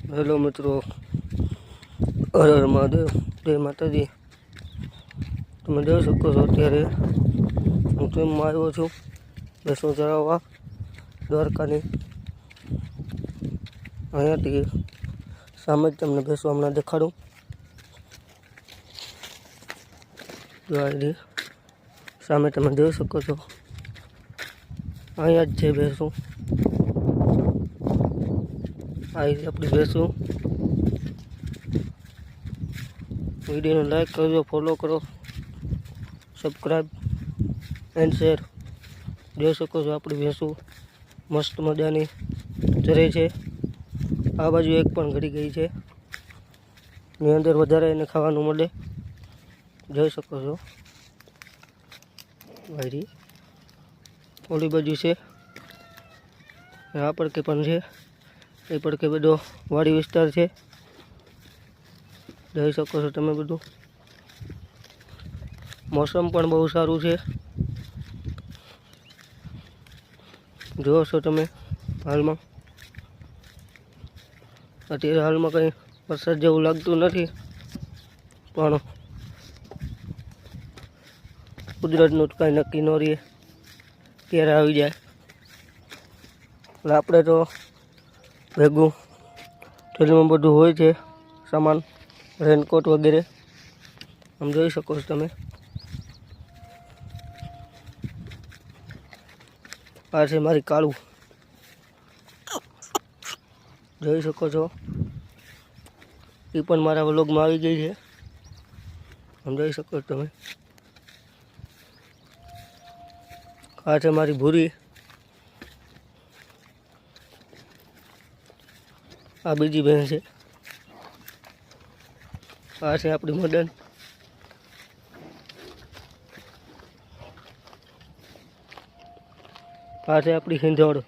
Hello મિત્રો, હર હર મહાદેવ, જય માતાજી। તમે જોઈ શકો છો અત્યારે હું ટ્રેનમાં આવ્યો છું ભેંસો ચરાવવા દ્વારકાની। અહીંયાથી સામે જ તમને ભેંસો હમણાં દેખાડું। સામે તમે જોઈ શકો છો, અહીંયા જ છે ભેંસો। આવી આપણી ભેંસો। વિડીયોને લાઈક કરજો, ફોલો કરો, સબસ્ક્રાઈબ એન્ડ શેર। જોઈ શકો છો આપણી ભેંસો મસ્ત મજાની ચરે છે। આ બાજુ એક પણ ઘડી ગઈ છે, એની અંદર વધારે એને ખાવાનું મળે। જોઈ શકો છો વાયરી ઓલી બાજુ છે, આ પડકે પણ છે, એ પડકે બધો વાડી વિસ્તાર છે। જોઈ શકો છો તમે બધું। મોસમ પણ બહુ સારું છે, જુઓ છો તમે। હાલમાં અત્યારે હાલમાં કંઈ વરસાદ જેવું લાગતું નથી, પણ કુદરતનું કાંઈ નક્કી ન રહે, ક્યારે આવી જાય। એટલે આપણે તો ભેગું થેલીમાં બધું હોય છે સામાન, રેનકોટ વગેરે। આમ જોઈ શકો છો તમે। આ છે મારી કાળું, જોઈ શકો છો। એ પણ મારા વ્લોગમાં આવી ગઈ છે, આમ જોઈ શકો છો તમે। આ છે મારી ભૂરી, આ બીજી બહેન છે। આ છે આપણી મદન, આ છે આપણી હિંધોળ।